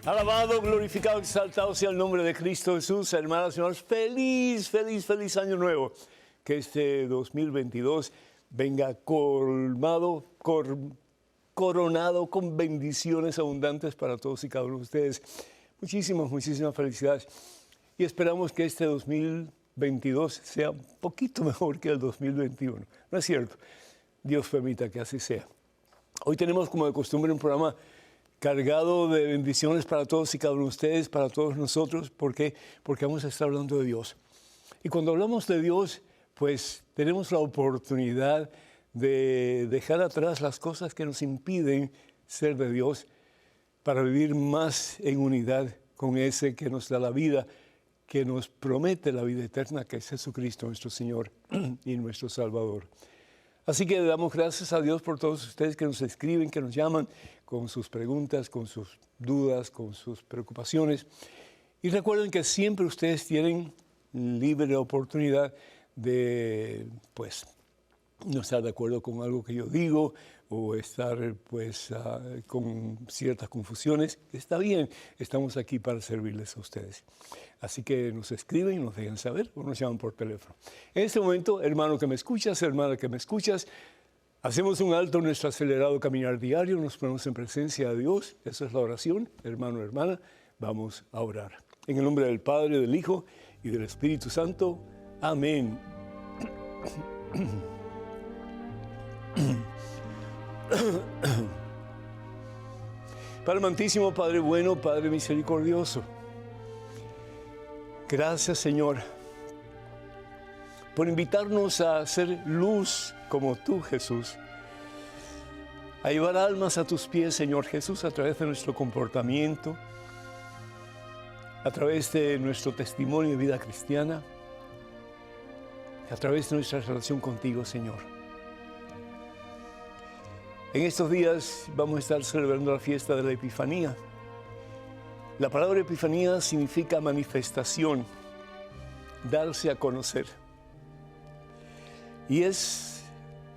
Alabado, glorificado, exaltado sea el nombre de Cristo Jesús. Hermanas y hermanos, feliz, feliz, feliz año nuevo. Que este 2022 venga colmado, coronado con bendiciones abundantes para todos y cada uno de ustedes. Muchísimas, muchísimas felicidades. Y esperamos que este 2022 sea un poquito mejor que el 2021. ¿No es cierto? Dios permita que así sea. Hoy tenemos, como de costumbre, un programa cargado de bendiciones para todos y cada uno de ustedes, para todos nosotros. ¿Por qué? Porque vamos a estar hablando de Dios. Y cuando hablamos de Dios, pues tenemos la oportunidad de dejar atrás las cosas que nos impiden ser de Dios para vivir más en unidad con ese que nos da la vida, que nos promete la vida eterna, que es Jesucristo, nuestro Señor y nuestro Salvador. Así que le damos gracias a Dios por todos ustedes que nos escriben, que nos llaman con sus preguntas, con sus dudas, con sus preocupaciones. Y recuerden que siempre ustedes tienen libre oportunidad de, pues, no estar de acuerdo con algo que yo digo o estar, pues, con ciertas confusiones. Está bien, estamos aquí para servirles a ustedes. Así que nos escriben, nos dejan saber o nos llaman por teléfono. En este momento, hermano que me escuchas, hermana que me escuchas, hacemos un alto en nuestro acelerado caminar diario, nos ponemos en presencia de Dios. Esa es la oración, hermano, hermana. Vamos a orar. En el nombre del Padre, del Hijo y del Espíritu Santo. Amén. Padre amantísimo, Padre bueno, Padre misericordioso. Gracias, Señor, por invitarnos a hacer luz como tú, Jesús. A llevar almas a tus pies, Señor Jesús, a través de nuestro comportamiento, a través de nuestro testimonio de vida cristiana, a través de nuestra relación contigo, Señor. En estos días vamos a estar celebrando la fiesta de la Epifanía. La palabra Epifanía significa manifestación, darse a conocer. Y es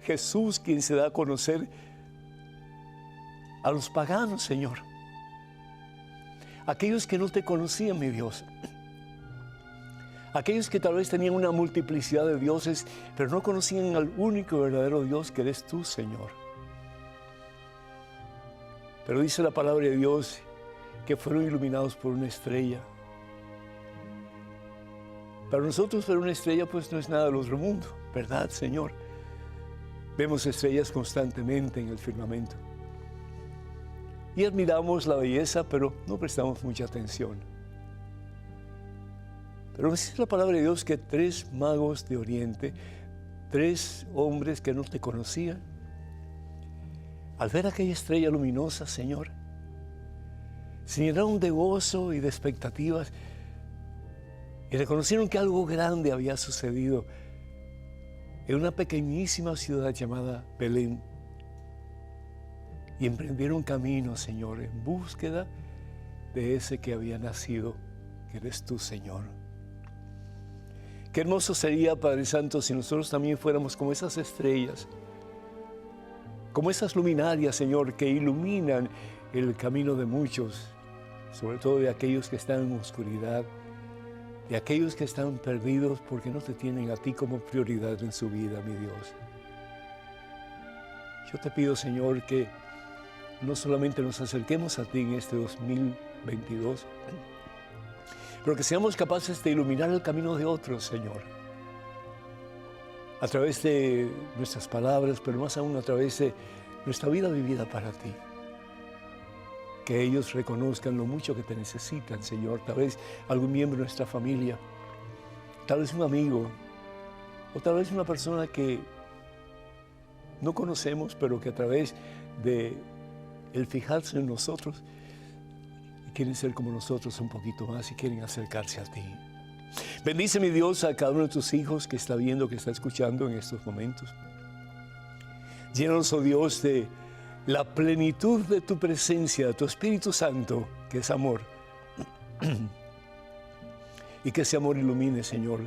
Jesús quien se da a conocer a los paganos, Señor. Aquellos que no te conocían, mi Dios. Aquellos que tal vez tenían una multiplicidad de dioses, pero no conocían al único verdadero Dios que eres tú, Señor. Pero dice la palabra de Dios que fueron iluminados por una estrella. Para nosotros ver una estrella pues no es nada del otro mundo, ¿verdad, Señor? Vemos estrellas constantemente en el firmamento. Y admiramos la belleza, pero no prestamos mucha atención. Pero dice la palabra de Dios que 3 magos de Oriente, 3 hombres que no te conocían, al ver aquella estrella luminosa, Señor, se llenaron de gozo y de expectativas y reconocieron que algo grande había sucedido en una pequeñísima ciudad llamada Belén. Y emprendieron camino, Señor, en búsqueda de ese que había nacido, que eres tú, Señor. Qué hermoso sería, Padre Santo, si nosotros también fuéramos como esas estrellas, como esas luminarias, Señor, que iluminan el camino de muchos, sobre todo de aquellos que están en oscuridad, de aquellos que están perdidos porque no te tienen a ti como prioridad en su vida, mi Dios. Yo te pido, Señor, que no solamente nos acerquemos a ti en este 2022, pero que seamos capaces de iluminar el camino de otros, Señor, a través de nuestras palabras, pero más aún a través de nuestra vida vivida para ti. Que ellos reconozcan lo mucho que te necesitan, Señor. Tal vez algún miembro de nuestra familia, tal vez un amigo, o tal vez una persona que no conocemos, pero que a través de el fijarse en nosotros, quieren ser como nosotros un poquito más y quieren acercarse a ti. Bendice, mi Dios, a cada uno de tus hijos que está viendo, que está escuchando en estos momentos. Llénanos, oh Dios, de la plenitud de tu presencia, de tu Espíritu Santo, que es amor. Y que ese amor ilumine, Señor,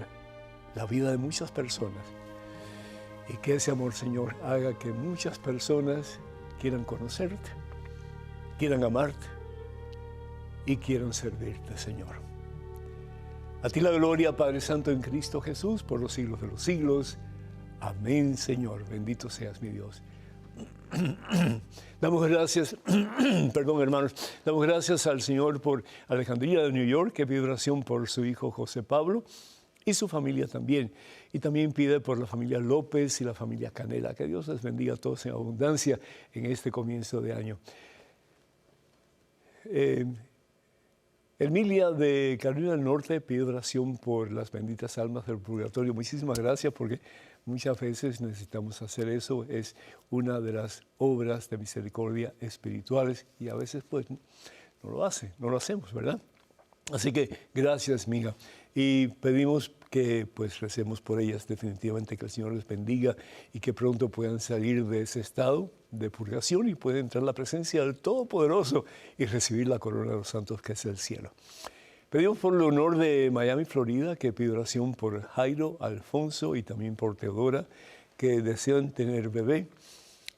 la vida de muchas personas. Y que ese amor, Señor, haga que muchas personas quieran conocerte, quieran amarte y quieran servirte, Señor. A ti la gloria, Padre Santo, en Cristo Jesús, por los siglos de los siglos. Amén, Señor. Bendito seas, mi Dios. Damos gracias, perdón, hermanos, damos gracias al Señor por Alejandría de New York, que pide oración por su hijo José Pablo y su familia también. Y también pide por la familia López y la familia Canela. Que Dios les bendiga a todos en abundancia en este comienzo de año. Emilia de Carolina del Norte pide oración por las benditas almas del purgatorio. Muchísimas gracias, porque muchas veces necesitamos hacer eso. Es una de las obras de misericordia espirituales y a veces pues no lo hacemos, ¿verdad? Así que gracias, amiga. Y pedimos que pues recemos por ellas definitivamente, que el Señor les bendiga y que pronto puedan salir de ese estado de purgación y pueden entrar en la presencia del Todopoderoso y recibir la corona de los santos, que es el cielo. Pedimos por Leonor de Miami, Florida, que pide oración por Jairo, Alfonso y también por Teodora, que desean tener bebé.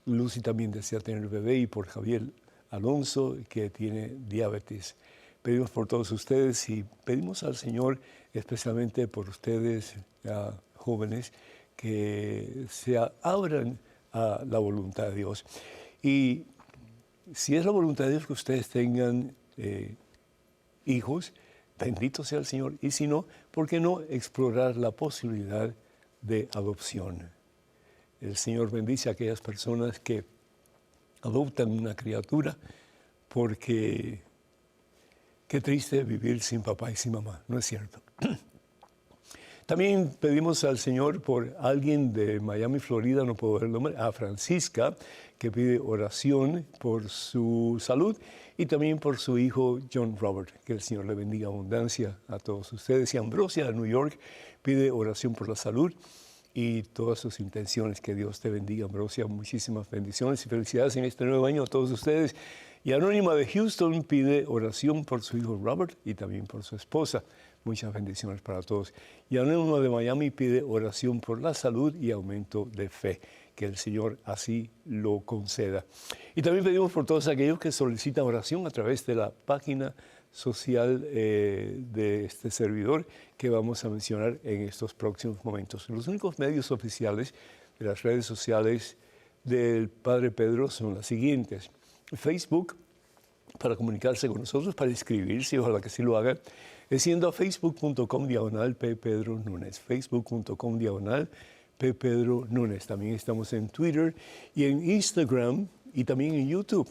Lucy también desea tener bebé, y por Javier Alonso, que tiene diabetes. Pedimos por todos ustedes y pedimos al Señor especialmente por ustedes, jóvenes, que se abran a la voluntad de Dios. Y si es la voluntad de Dios que ustedes tengan hijos, bendito sea el Señor. Y si no, ¿por qué no explorar la posibilidad de adopción? El Señor bendice a aquellas personas que adoptan una criatura, porque qué triste vivir sin papá y sin mamá, ¿no es cierto? También pedimos al Señor por alguien de Miami, Florida, no puedo ver el nombre, a Francisca, que pide oración por su salud y también por su hijo John Robert. Que el Señor le bendiga abundancia a todos ustedes. Y Ambrosia de New York pide oración por la salud y todas sus intenciones. Que Dios te bendiga, Ambrosia. Muchísimas bendiciones y felicidades en este nuevo año a todos ustedes. Y Anónima de Houston pide oración por su hijo Robert y también por su esposa. Muchas bendiciones para todos. Y Anónima de Miami pide oración por la salud y aumento de fe. Que el Señor así lo conceda. Y también pedimos por todos aquellos que solicitan oración a través de la página social de este servidor, que vamos a mencionar en estos próximos momentos. Los únicos medios oficiales de las redes sociales del Padre Pedro son las siguientes. Facebook, para comunicarse con nosotros, para inscribirse, ojalá que sí lo hagan, es yendo a facebook.com/ppedro Núñez, facebook.com/ppedro Núñez. También estamos en Twitter y en Instagram y también en YouTube.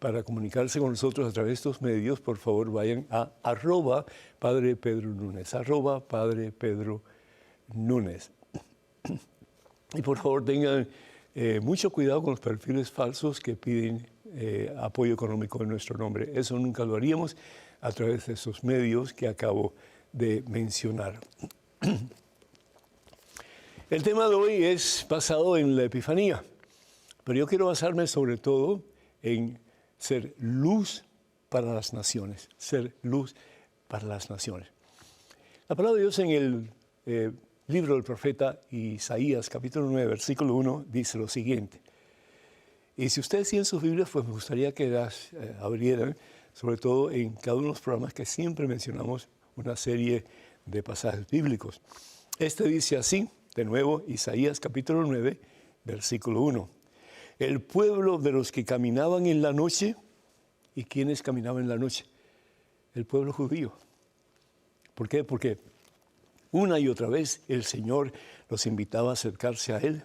Para comunicarse con nosotros a través de estos medios, por favor, vayan a @Padre Pedro Núñez, @Padre Pedro Núñez. Y por favor, tengan mucho cuidado con los perfiles falsos que piden apoyo económico en nuestro nombre. Eso nunca lo haríamos a través de esos medios que acabo de mencionar. El tema de hoy es basado en la Epifanía, pero yo quiero basarme sobre todo en ser luz para las naciones, ser luz para las naciones. La palabra de Dios en el libro del profeta Isaías, capítulo 9, versículo 1, dice lo siguiente. Y si ustedes tienen sus Biblias, pues me gustaría que las abrieran, sobre todo en cada uno de los programas que siempre mencionamos una serie de pasajes bíblicos. Este dice así, de nuevo, Isaías capítulo 9, versículo 1. El pueblo de los que caminaban en la noche, ¿y quiénes caminaban en la noche? El pueblo judío. ¿Por qué? Porque una y otra vez el Señor los invitaba a acercarse a Él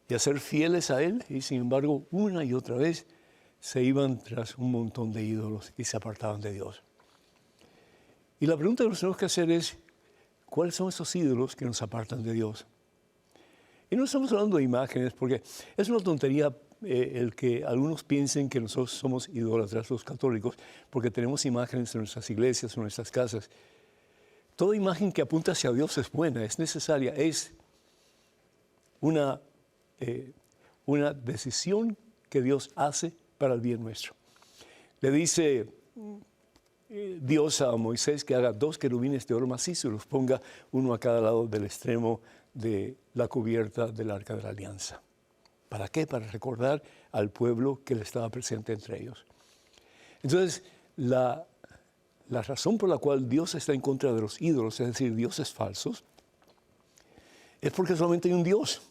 y a ser fieles a Él, y sin embargo, una y otra vez se iban tras un montón de ídolos y se apartaban de Dios. Y la pregunta que nos tenemos que hacer es, ¿cuáles son esos ídolos que nos apartan de Dios? Y no estamos hablando de imágenes, porque es una tontería el que algunos piensen que nosotros somos idólatras, los católicos, porque tenemos imágenes en nuestras iglesias, en nuestras casas. Toda imagen que apunta hacia Dios es buena, es necesaria, es una decisión que Dios hace para el bien nuestro. Le dice Dios a Moisés que haga 2 querubines de oro macizo y los ponga uno a cada lado del extremo de la cubierta del arca de la alianza. ¿Para qué? Para recordar al pueblo que le estaba presente entre ellos. Entonces, la razón por la cual Dios está en contra de los ídolos, es decir, dioses falsos, es porque solamente hay un Dios.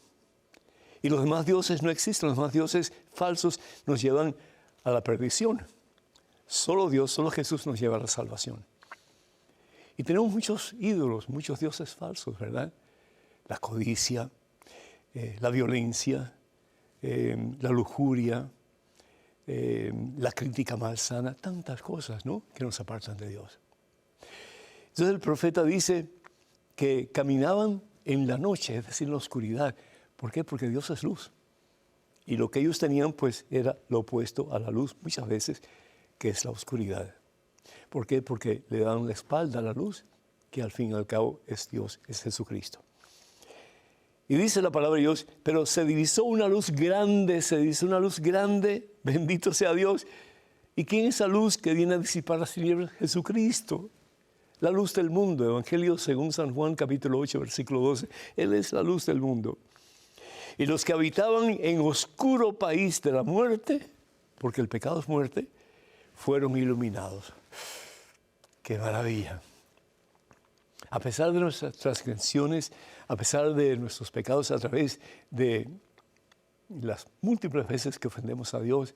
Y los demás dioses no existen, los demás dioses falsos nos llevan a la perdición. Solo Dios, solo Jesús nos lleva a la salvación. Y tenemos muchos ídolos, muchos dioses falsos, ¿verdad? La codicia, la violencia, la lujuria, la crítica malsana, tantas cosas, ¿no?, que nos apartan de Dios. Entonces el profeta dice que caminaban en la noche, es decir, en la oscuridad. ¿Por qué? Porque Dios es luz. Y lo que ellos tenían, pues, era lo opuesto a la luz, muchas veces, que es la oscuridad. ¿Por qué? Porque le dan la espalda a la luz, que al fin y al cabo es Dios, es Jesucristo. Y dice la palabra de Dios, pero se divisó una luz grande, bendito sea Dios. ¿Y quién es esa luz que viene a disipar las tinieblas? Jesucristo, la luz del mundo. Evangelio según San Juan, capítulo 8, versículo 12. Él es la luz del mundo. Y los que habitaban en oscuro país de la muerte, porque el pecado es muerte, fueron iluminados. ¡Qué maravilla! A pesar de nuestras transgresiones, a pesar de nuestros pecados, a través de las múltiples veces que ofendemos a Dios,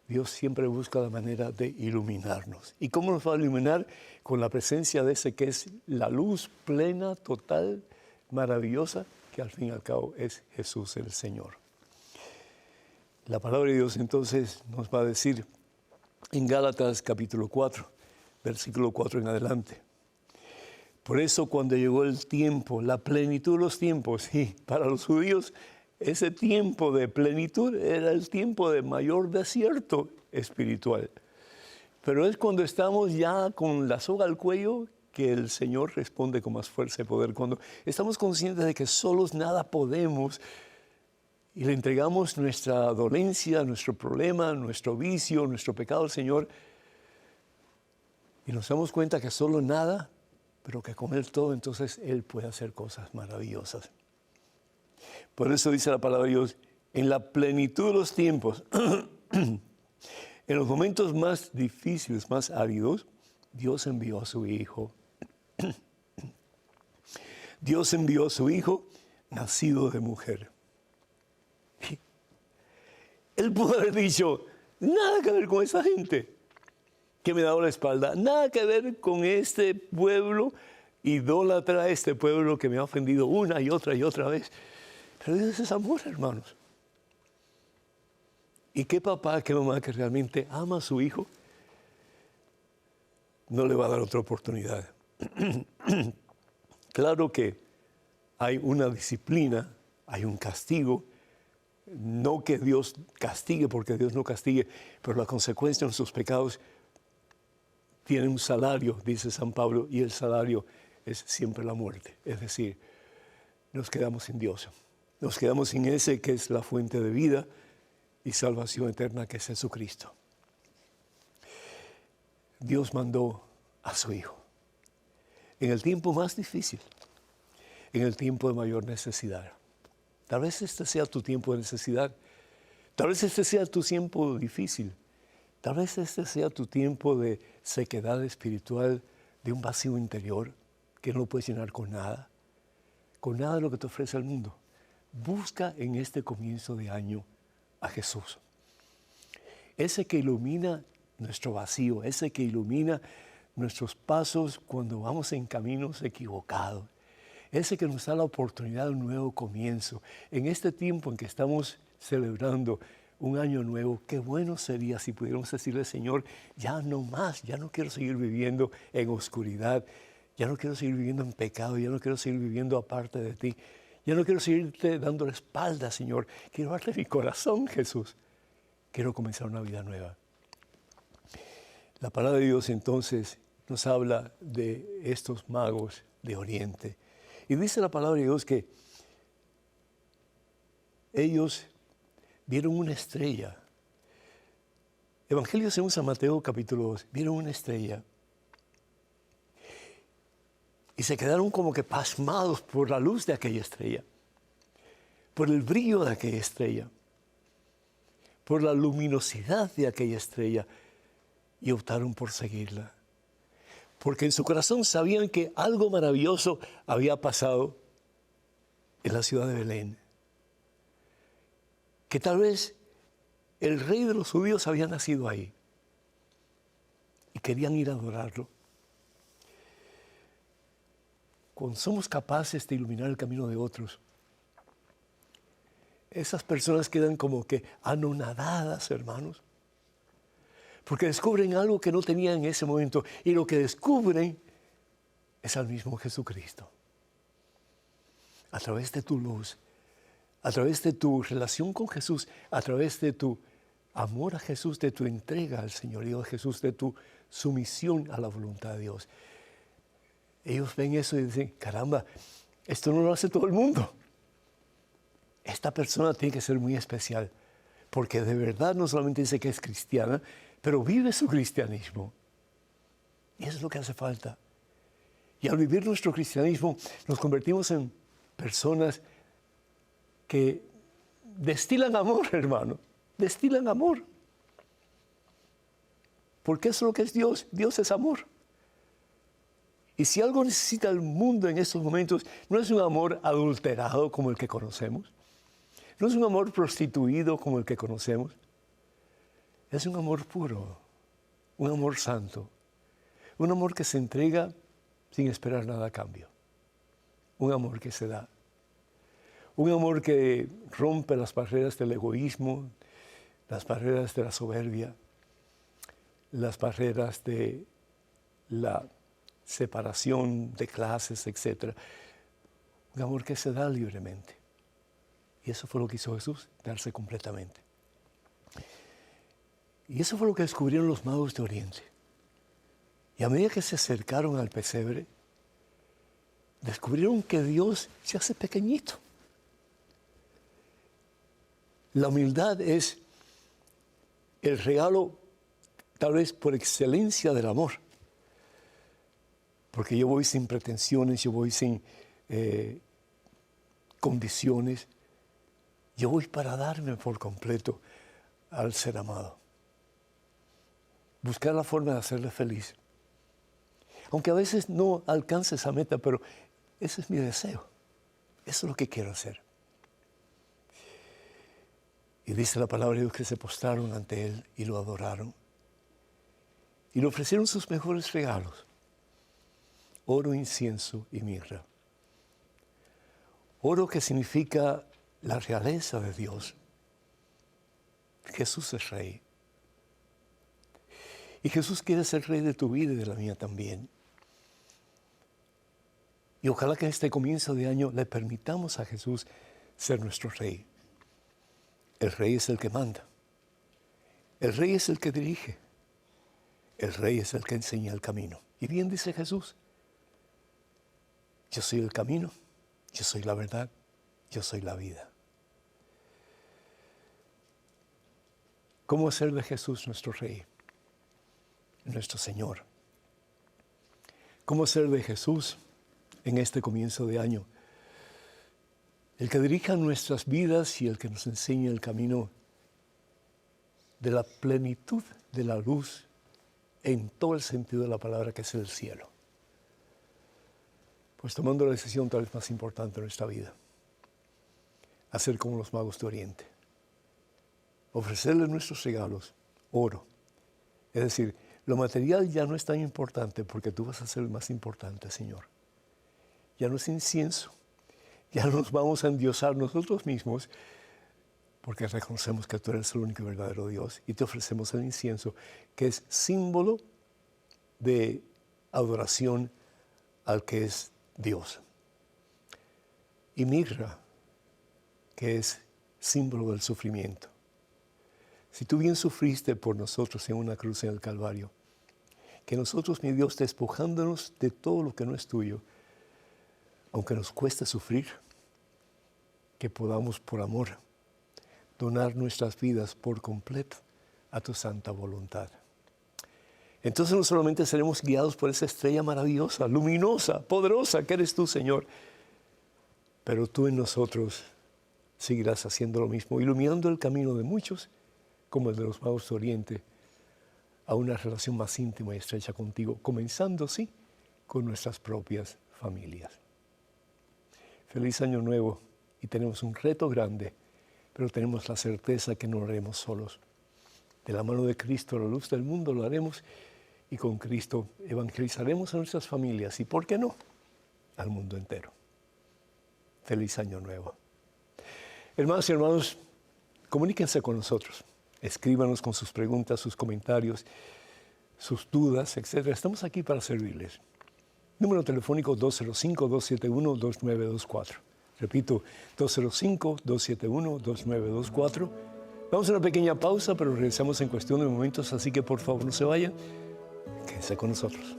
Dios siempre busca la manera de iluminarnos. ¿Y cómo nos va a iluminar? Con la presencia de ese que es la luz plena, total, maravillosa, que al fin y al cabo es Jesús el Señor. La palabra de Dios entonces nos va a decir en Gálatas capítulo 4, versículo 4 en adelante. Por eso cuando llegó el tiempo, la plenitud de los tiempos, y para los judíos ese tiempo de plenitud era el tiempo de mayor desierto espiritual. Pero es cuando estamos ya con la soga al cuello que el Señor responde con más fuerza y poder. Cuando estamos conscientes de que solos nada podemos y le entregamos nuestra dolencia, nuestro problema, nuestro vicio, nuestro pecado al Señor, y nos damos cuenta que solo nada, pero que con Él todo, entonces Él puede hacer cosas maravillosas. Por eso dice la palabra de Dios, en la plenitud de los tiempos, en los momentos más difíciles, más áridos, Dios envió a su Hijo. Dios envió a su Hijo nacido de mujer. Él pudo haber dicho, nada que ver con esa gente que me ha dado la espalda, nada que ver con este pueblo idólatra, este pueblo que me ha ofendido una y otra vez. Pero Dios es amor, hermanos. ¿Y qué papá, qué mamá que realmente ama a su hijo no le va a dar otra oportunidad? Claro que hay una disciplina, hay un castigo. No que Dios castigue, porque Dios no castigue, pero la consecuencia de nuestros pecados tiene un salario, dice San Pablo, y el salario es siempre la muerte. Es decir, nos quedamos sin Dios. Nos quedamos sin ese que es la fuente de vida y salvación eterna, que es Jesucristo. Dios mandó a su Hijo en el tiempo más difícil, en el tiempo de mayor necesidad. Tal vez este sea tu tiempo de necesidad. Tal vez este sea tu tiempo difícil. Tal vez este sea tu tiempo de sequedad espiritual, de un vacío interior que no lo puedes llenar con nada de lo que te ofrece el mundo. Busca en este comienzo de año a Jesús. Ese que ilumina nuestro vacío, ese que ilumina nuestros pasos cuando vamos en caminos equivocados. Ese que nos da la oportunidad de un nuevo comienzo. En este tiempo en que estamos celebrando un año nuevo, qué bueno sería si pudiéramos decirle, Señor, ya no más, ya no quiero seguir viviendo en oscuridad, ya no quiero seguir viviendo en pecado, ya no quiero seguir viviendo aparte de ti, ya no quiero seguirte dando la espalda, Señor. Quiero darte mi corazón, Jesús. Quiero comenzar una vida nueva. La palabra de Dios entonces nos habla de estos magos de Oriente. Y dice la palabra de Dios que ellos vieron una estrella. Evangelio según San Mateo capítulo 2, vieron una estrella. Y se quedaron como que pasmados por la luz de aquella estrella, por el brillo de aquella estrella, por la luminosidad de aquella estrella, y optaron por seguirla. Porque en su corazón sabían que algo maravilloso había pasado en la ciudad de Belén. Que tal vez el rey de los judíos había nacido ahí y querían ir a adorarlo. Cuando somos capaces de iluminar el camino de otros, esas personas quedan como que anonadadas, hermanos, porque descubren algo que no tenían en ese momento, y lo que descubren es al mismo Jesucristo. A través de tu luz, a través de tu relación con Jesús, a través de tu amor a Jesús, de tu entrega al señorío de Jesús, de tu sumisión a la voluntad de Dios. Ellos ven eso y dicen, caramba, esto no lo hace todo el mundo. Esta persona tiene que ser muy especial, porque de verdad no solamente dice que es cristiana, pero vive su cristianismo. Y eso es lo que hace falta. Y al vivir nuestro cristianismo, nos convertimos en personas que destilan amor, hermano. Destilan amor. Porque eso es lo que es Dios. Dios es amor. Y si algo necesita el mundo en estos momentos, no es un amor adulterado como el que conocemos. No es un amor prostituido como el que conocemos. Es un amor puro, un amor santo, un amor que se entrega sin esperar nada a cambio. Un amor que se da. Un amor que rompe las barreras del egoísmo, las barreras de la soberbia, las barreras de la separación de clases, etc. Un amor que se da libremente. Y eso fue lo que hizo Jesús, darse completamente. Y eso fue lo que descubrieron los magos de Oriente. Y a medida que se acercaron al pesebre, descubrieron que Dios se hace pequeñito. La humildad es el regalo, tal vez por excelencia, del amor. Porque yo voy sin pretensiones, yo voy sin condiciones. Yo voy para darme por completo al ser amado. Buscar la forma de hacerle feliz. Aunque a veces no alcance esa meta, pero ese es mi deseo. Eso es lo que quiero hacer. Y dice la palabra de Dios que se postraron ante Él y lo adoraron. Y le ofrecieron sus mejores regalos: oro, incienso y mirra. Oro, que significa la realeza de Dios. Jesús es Rey. Y Jesús quiere ser Rey de tu vida y de la mía también. Y ojalá que en este comienzo de año le permitamos a Jesús ser nuestro Rey. El Rey es el que manda. El Rey es el que dirige. El Rey es el que enseña el camino. Y bien dice Jesús: yo soy el camino, yo soy la verdad, yo soy la vida. ¿Cómo hacer de Jesús nuestro Rey, nuestro Señor? ¿Cómo hacer de Jesús en este comienzo de año el que dirija nuestras vidas y el que nos enseñe el camino de la plenitud de la luz en todo el sentido de la palabra, que es el cielo? Pues tomando la decisión tal vez más importante de nuestra vida: hacer como los magos de Oriente, ofrecerle nuestros regalos, oro. Es decir, lo material ya no es tan importante, porque tú vas a ser el más importante, Señor. Ya no es incienso, ya no nos vamos a endiosar nosotros mismos, porque reconocemos que tú eres el único y verdadero Dios, y te ofrecemos el incienso, que es símbolo de adoración al que es Dios. Y mirra, que es símbolo del sufrimiento. Si tú bien sufriste por nosotros en una cruz en el Calvario, que nosotros, mi Dios, despojándonos de todo lo que no es tuyo, aunque nos cueste sufrir, que podamos por amor donar nuestras vidas por completo a tu santa voluntad. Entonces no solamente seremos guiados por esa estrella maravillosa, luminosa, poderosa que eres tú, Señor, pero tú en nosotros seguirás haciendo lo mismo, iluminando el camino de muchos, como el de los magos de Oriente, a una relación más íntima y estrecha contigo, comenzando, sí, con nuestras propias familias. Feliz Año Nuevo, y tenemos un reto grande, pero tenemos la certeza que no lo haremos solos. De la mano de Cristo, la luz del mundo, lo haremos, y con Cristo evangelizaremos a nuestras familias, y ¿por qué no?, al mundo entero. Feliz Año Nuevo. Hermanos y hermanos, comuníquense con nosotros. Escríbanos con sus preguntas, sus comentarios, sus dudas, etc. Estamos aquí para servirles. Número telefónico 205-271-2924. Repito, 205-271-2924. Vamos a una pequeña pausa, pero regresamos en cuestión de momentos, así que por favor no se vayan. Quédense con nosotros.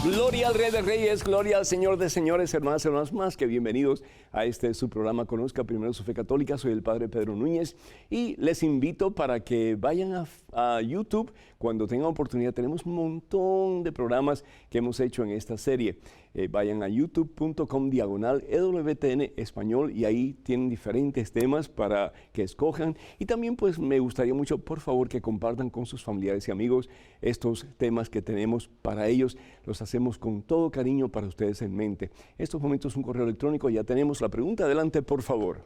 Gloria al Rey de Reyes, gloria al Señor de Señores, hermanas y hermanos, más que bienvenidos a su programa Conozca Primero su Fe Católica. Soy el Padre Pedro Núñez y les invito para que vayan a YouTube cuando tengan oportunidad. Tenemos un montón de programas que hemos hecho en esta serie. Vayan a youtube.com/EWTN Español y ahí tienen diferentes temas para que escojan. Y también pues me gustaría mucho, por favor, que compartan con sus familiares y amigos estos temas que tenemos para ellos. Los hacemos con todo cariño para ustedes en mente. En estos momentos un correo electrónico, ya tenemos la pregunta. Adelante, por favor.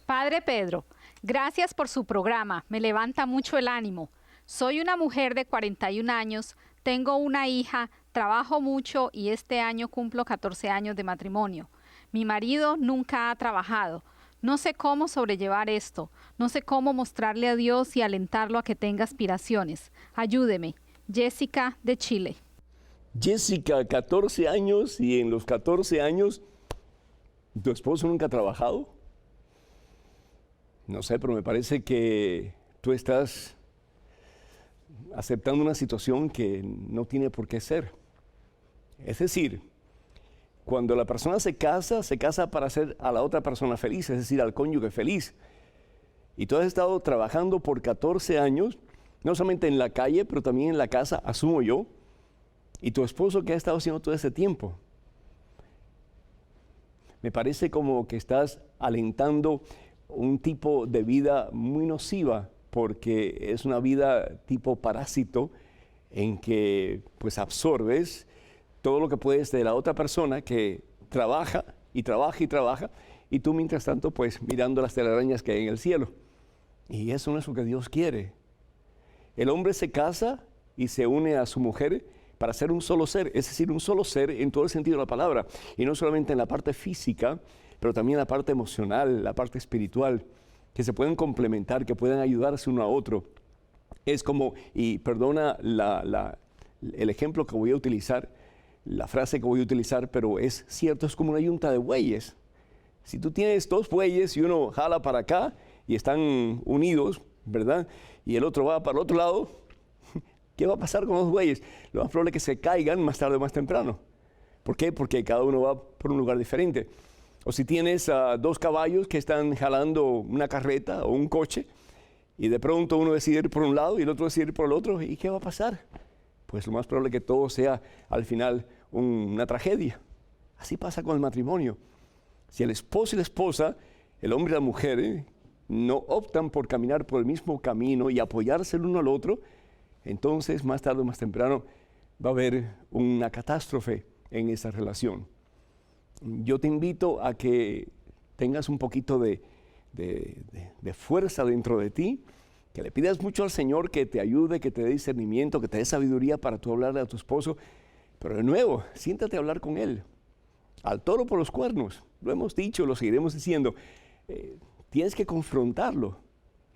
Padre Pedro, gracias por su programa. Me levanta mucho el ánimo. Soy una mujer de 41 años, tengo una hija, trabajo mucho y este año cumplo 14 años de matrimonio. Mi marido nunca ha trabajado. No sé cómo sobrellevar esto. No sé cómo mostrarle a Dios y alentarlo a que tenga aspiraciones. Ayúdeme. Jessica, de Chile. Jessica, 14 años, y en los 14 años, ¿tu esposo nunca ha trabajado? No sé, pero me parece que tú estás aceptando una situación que no tiene por qué ser. Es decir, cuando la persona se casa para hacer a la otra persona feliz, es decir, al cónyuge feliz. Y tú has estado trabajando por 14 años, no solamente en la calle, pero también en la casa, asumo yo. ¿Y tu esposo qué ha estado haciendo todo ese tiempo? Me parece como que estás alentando un tipo de vida muy nociva, porque es una vida tipo parásito en que pues absorbes todo lo que puedes de la otra persona que trabaja y trabaja y trabaja, y tú mientras tanto pues mirando las telarañas que hay en el cielo. Y eso no es lo que Dios quiere. El hombre se casa y se une a su mujer para ser un solo ser, es decir, un solo ser en todo el sentido de la palabra, y no solamente en la parte física, pero también en la parte emocional, la parte espiritual, que se pueden complementar, que pueden ayudarse uno a otro. Es como, y perdona el ejemplo que voy a utilizar, la frase que voy a utilizar, pero es cierto, es como una yunta de bueyes. Si tú tienes dos bueyes y uno jala para acá y están unidos, ¿verdad? Y el otro va para el otro lado, ¿qué va a pasar con los bueyes? Lo más probable es que se caigan más tarde o más temprano. ¿Por qué? Porque cada uno va por un lugar diferente. O si tienes dos caballos que están jalando una carreta o un coche y de pronto uno decide ir por un lado y el otro decide ir por el otro, ¿y qué va a pasar? Pues lo más probable es que todo sea al final una tragedia. Así pasa con el matrimonio. Si el esposo y la esposa, el hombre y la mujer, no optan por caminar por el mismo camino y apoyarse el uno al otro, entonces más tarde o más temprano va a haber una catástrofe en esa relación. Yo te invito a que tengas un poquito de fuerza dentro de ti, que le pidas mucho al Señor que te ayude, que te dé discernimiento, que te dé sabiduría para tú hablarle a tu esposo, pero de nuevo, siéntate a hablar con él, al toro por los cuernos, lo hemos dicho, lo seguiremos diciendo, tienes que confrontarlo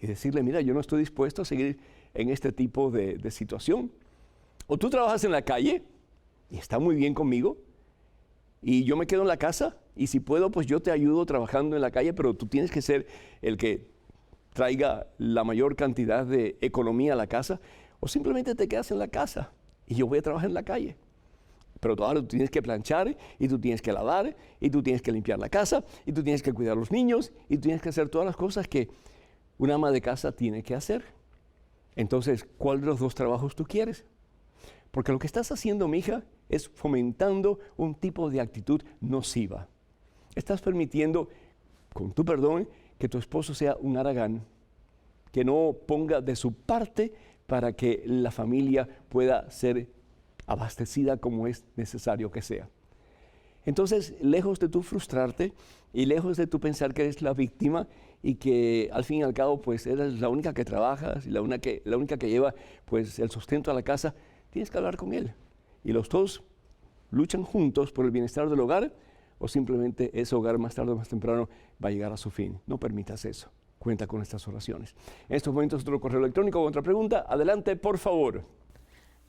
y decirle, mira, yo no estoy dispuesto a seguir en este tipo de situación. O tú trabajas en la calle y está muy bien conmigo y yo me quedo en la casa y si puedo, pues yo te ayudo trabajando en la calle, pero tú tienes que ser el que traiga la mayor cantidad de economía a la casa, o simplemente te quedas en la casa y yo voy a trabajar en la calle. Pero ahora tú tienes que planchar y tú tienes que lavar y tú tienes que limpiar la casa y tú tienes que cuidar a los niños y tú tienes que hacer todas las cosas que una ama de casa tiene que hacer. Entonces, ¿cuál de los dos trabajos tú quieres? Porque lo que estás haciendo, mija, es fomentando un tipo de actitud nociva. Estás permitiendo, con tu perdón, que tu esposo sea un haragán, que no ponga de su parte para que la familia pueda ser abastecida como es necesario que sea. Entonces, lejos de tú frustrarte y lejos de tú pensar que eres la víctima y que al fin y al cabo pues eres la única que trabajas y la única que lleva pues el sustento a la casa, tienes que hablar con él. Y los dos luchan juntos por el bienestar del hogar, o simplemente ese hogar más tarde o más temprano va a llegar a su fin. No permitas eso. Cuenta con estas oraciones. En estos momentos otro correo electrónico, otra pregunta. Adelante, por favor.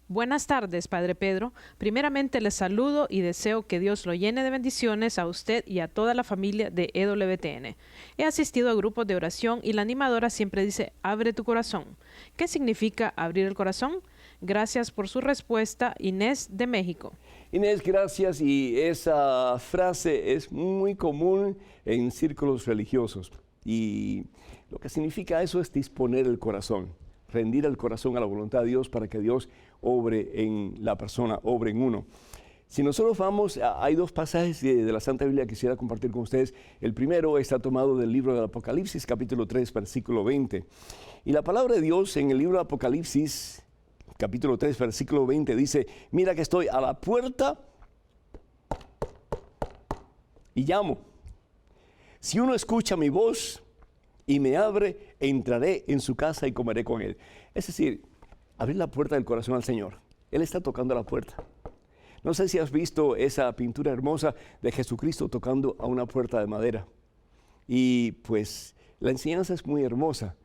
Buenas tardes, Padre Pedro. Primeramente les saludo y deseo que Dios lo llene de bendiciones a usted y a toda la familia de EWTN. He asistido a grupos de oración y la animadora siempre dice, abre tu corazón. ¿Qué significa abrir el corazón? Gracias por su respuesta, Inés de México. Inés, gracias. Y esa frase es muy común en círculos religiosos. Y lo que significa eso es disponer el corazón, rendir el corazón a la voluntad de Dios para que Dios obre en la persona, obre en uno. Si nosotros vamos, hay dos pasajes de la Santa Biblia que quisiera compartir con ustedes. El primero está tomado del libro del Apocalipsis, capítulo 3, versículo 20. Y la palabra de Dios en el libro de Apocalipsis, capítulo 3, versículo 20, dice, mira que estoy a la puerta y llamo. Si uno escucha mi voz y me abre, entraré en su casa y comeré con él. Es decir, abrir la puerta del corazón al Señor. Él está tocando la puerta. No sé si has visto esa pintura hermosa de Jesucristo tocando a una puerta de madera. Y pues la enseñanza es muy hermosa,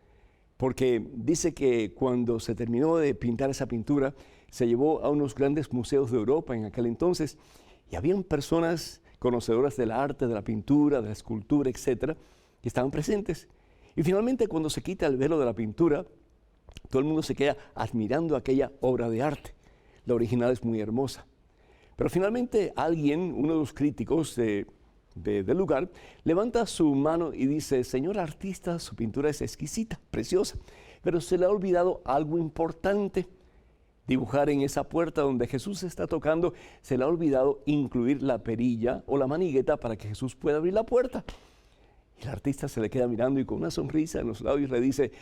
porque dice que cuando se terminó de pintar esa pintura, se llevó a unos grandes museos de Europa en aquel entonces, y habían personas conocedoras del arte, de la pintura, de la escultura, etcétera, que estaban presentes. Y finalmente, cuando se quita el velo de la pintura, todo el mundo se queda admirando aquella obra de arte. La original es muy hermosa. Pero finalmente alguien, uno de los críticos del lugar, levanta su mano y dice, señor artista, su pintura es exquisita, preciosa, pero se le ha olvidado algo importante. Dibujar en esa puerta donde Jesús está tocando, se le ha olvidado incluir la perilla o la manigueta para que Jesús pueda abrir la puerta. Y el artista se le queda mirando y con una sonrisa en los labios le dice,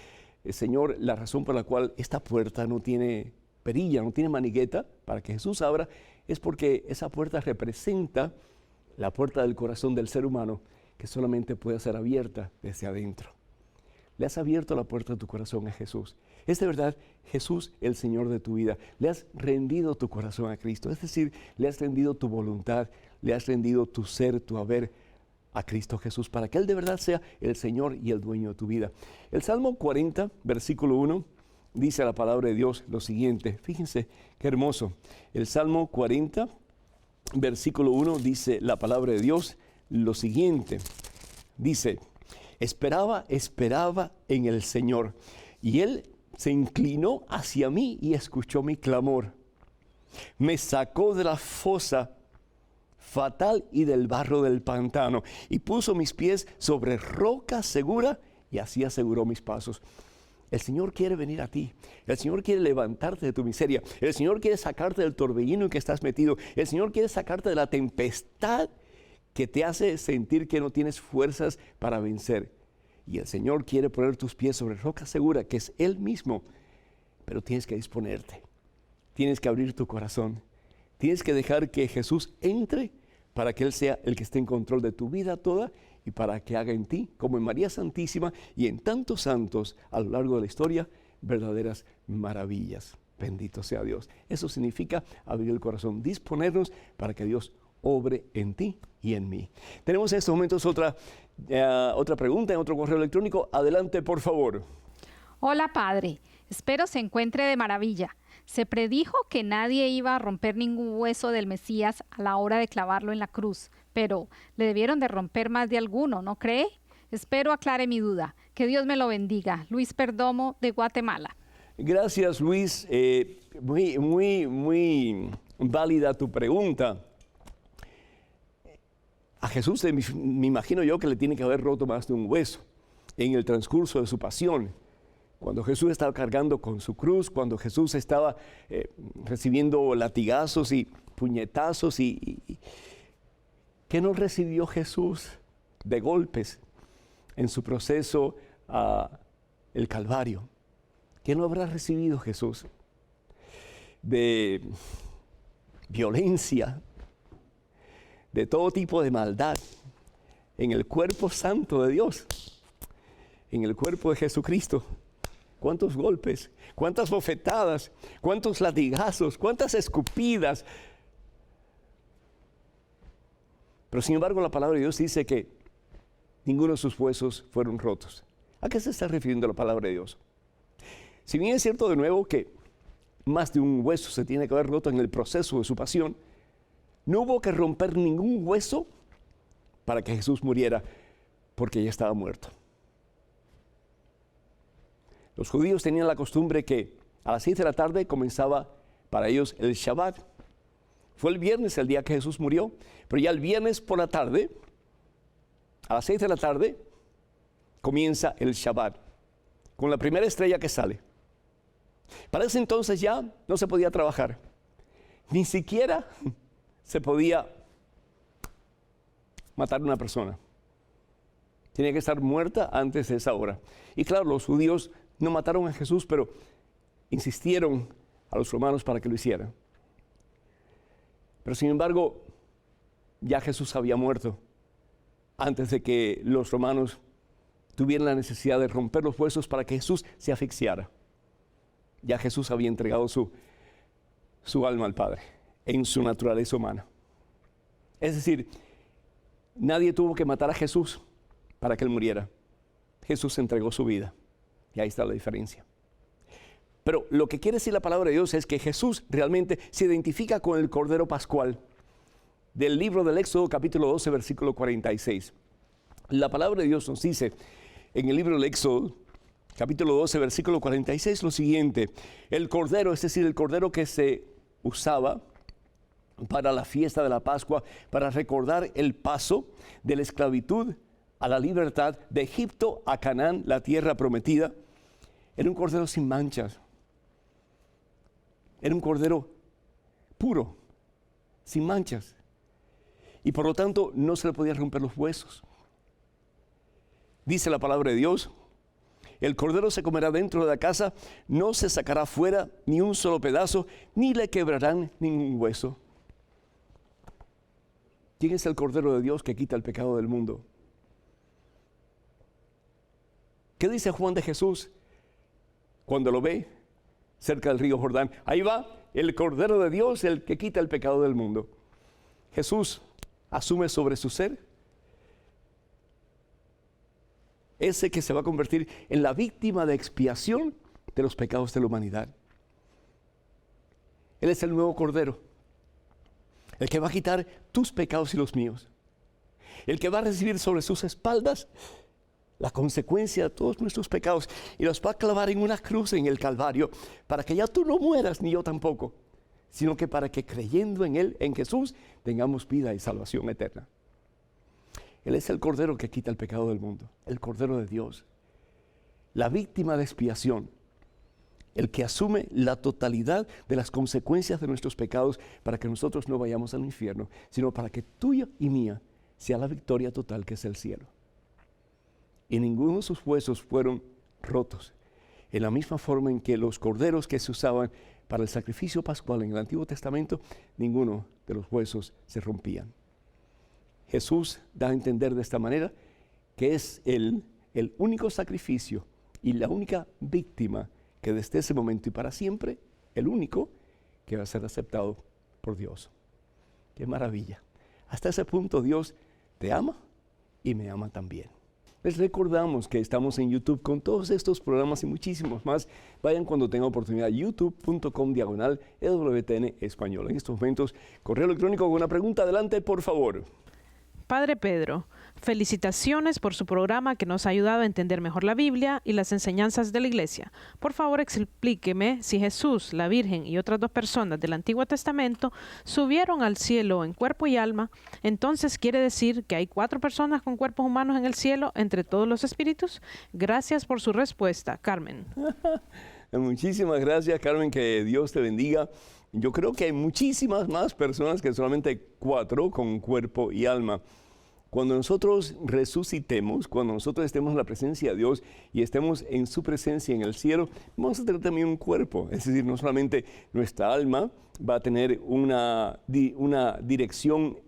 Señor, la razón por la cual esta puerta no tiene perilla, no tiene manigueta para que Jesús abra, es porque esa puerta representa la puerta del corazón del ser humano que solamente puede ser abierta desde adentro. Le has abierto la puerta de tu corazón a Jesús. Es de verdad Jesús el Señor de tu vida. Le has rendido tu corazón a Cristo. Es decir, le has rendido tu voluntad, le has rendido tu ser, tu haber a Cristo Jesús para que Él de verdad sea el Señor y el dueño de tu vida. El Salmo 40, versículo 1, dice la palabra de Dios lo siguiente. Fíjense qué hermoso. El Salmo 40, versículo 1 dice la palabra de Dios lo siguiente. Dice, esperaba en el Señor y Él se inclinó hacia mí y escuchó mi clamor. Me sacó de la fosa fatal y del barro del pantano y puso mis pies sobre roca segura y así aseguró mis pasos. El Señor quiere venir a ti. El Señor quiere levantarte de tu miseria. El Señor quiere sacarte del torbellino en que estás metido. El Señor quiere sacarte de la tempestad que te hace sentir que no tienes fuerzas para vencer. Y el Señor quiere poner tus pies sobre roca segura, que es Él mismo. Pero tienes que disponerte. Tienes que abrir tu corazón. Tienes que dejar que Jesús entre para que Él sea el que esté en control de tu vida toda y para que haga en ti, como en María Santísima y en tantos santos a lo largo de la historia, verdaderas maravillas. Bendito sea Dios. Eso significa abrir el corazón, disponernos para que Dios obre en ti y en mí. Tenemos en estos momentos otra pregunta en otro correo electrónico. Adelante, por favor. Hola, Padre. Espero se encuentre de maravilla. Se predijo que nadie iba a romper ningún hueso del Mesías a la hora de clavarlo en la cruz, pero le debieron de romper más de alguno, ¿no cree? Espero aclare mi duda. Que Dios me lo bendiga. Luis Perdomo, de Guatemala. Gracias, Luis. Muy válida tu pregunta. A Jesús me imagino yo que le tiene que haber roto más de un hueso en el transcurso de su pasión. Cuando Jesús estaba cargando con su cruz, cuando Jesús estaba recibiendo latigazos y puñetazos, ¿qué no recibió Jesús de golpes en su proceso el Calvario? ¿Qué no habrá recibido Jesús de violencia, de todo tipo de maldad en el cuerpo santo de Dios, en el cuerpo de Jesucristo? ¿Cuántos golpes, cuántas bofetadas, cuántos latigazos, cuántas escupidas? Pero sin embargo la palabra de Dios dice que ninguno de sus huesos fueron rotos. ¿A qué se está refiriendo la palabra de Dios? Si bien es cierto de nuevo que más de un hueso se tiene que haber roto en el proceso de su pasión, no hubo que romper ningún hueso para que Jesús muriera, porque ya estaba muerto. Los judíos tenían la costumbre que a las 6 de la tarde comenzaba para ellos el Shabbat. Fue el viernes el día que Jesús murió, pero ya el viernes por la tarde, a las 6 de la tarde, comienza el Shabbat, con la primera estrella que sale. Para ese entonces ya no se podía trabajar, ni siquiera se podía matar a una persona. Tenía que estar muerta antes de esa hora. Y claro, los judíos no mataron a Jesús, pero insistieron a los romanos para que lo hicieran. Pero sin embargo, ya Jesús había muerto antes de que los romanos tuvieran la necesidad de romper los huesos para que Jesús se asfixiara. Ya Jesús había entregado su alma al Padre en su naturaleza humana. Es decir, nadie tuvo que matar a Jesús para que Él muriera. Jesús entregó su vida. Y ahí está la diferencia. Pero lo que quiere decir la palabra de Dios es que Jesús realmente se identifica con el Cordero Pascual del libro del Éxodo capítulo 12 versículo 46. La palabra de Dios nos dice en el libro del Éxodo capítulo 12 versículo 46 lo siguiente: el Cordero, es decir, el Cordero que se usaba para la fiesta de la Pascua, para recordar el paso de la esclavitud a la libertad de Egipto a Canaán, la tierra prometida, era un cordero sin manchas. Era un cordero puro, sin manchas. Y por lo tanto no se le podían romper los huesos. Dice la palabra de Dios: el cordero se comerá dentro de la casa, no se sacará fuera ni un solo pedazo, ni le quebrarán ningún hueso. ¿Quién es el Cordero de Dios que quita el pecado del mundo? ¿Qué dice Juan de Jesús cuando lo ve cerca del río Jordán? Ahí va el Cordero de Dios, el que quita el pecado del mundo. Jesús asume sobre su ser ese que se va a convertir en la víctima de expiación de los pecados de la humanidad. Él es el nuevo Cordero, el que va a quitar tus pecados y los míos, el que va a recibir sobre sus espaldas la consecuencia de todos nuestros pecados y los va a clavar en una cruz en el Calvario, para que ya tú no mueras ni yo tampoco, sino que para que creyendo en Él, en Jesús, tengamos vida y salvación eterna. Él es el Cordero que quita el pecado del mundo, el Cordero de Dios, la víctima de expiación, el que asume la totalidad de las consecuencias de nuestros pecados para que nosotros no vayamos al infierno, sino para que tuya y mía sea la victoria total que es el cielo. Y ninguno de sus huesos fueron rotos, en la misma forma en que los corderos que se usaban para el sacrificio pascual en el Antiguo Testamento, ninguno de los huesos se rompían. Jesús da a entender de esta manera que es el único sacrificio y la única víctima que desde ese momento y para siempre, el único que va a ser aceptado por Dios. ¡Qué maravilla! Hasta ese punto Dios te ama y me ama también. Les recordamos que estamos en YouTube con todos estos programas y muchísimos más. Vayan cuando tengan oportunidad, youtube.com/EWTN Español. En estos momentos, correo electrónico con una pregunta. Adelante, por favor. Padre Pedro, felicitaciones por su programa que nos ha ayudado a entender mejor la Biblia y las enseñanzas de la Iglesia. Por favor, explíqueme si Jesús, la Virgen y otras 2 personas del Antiguo Testamento subieron al cielo en cuerpo y alma. Entonces, ¿quiere decir que hay 4 personas con cuerpos humanos en el cielo entre todos los espíritus? Gracias por su respuesta, Carmen. Muchísimas gracias, Carmen, que Dios te bendiga. Yo creo que hay muchísimas más personas que solamente 4 con cuerpo y alma. Cuando nosotros resucitemos, cuando nosotros estemos en la presencia de Dios y estemos en su presencia en el cielo, vamos a tener también un cuerpo. Es decir, no solamente nuestra alma va a tener una dirección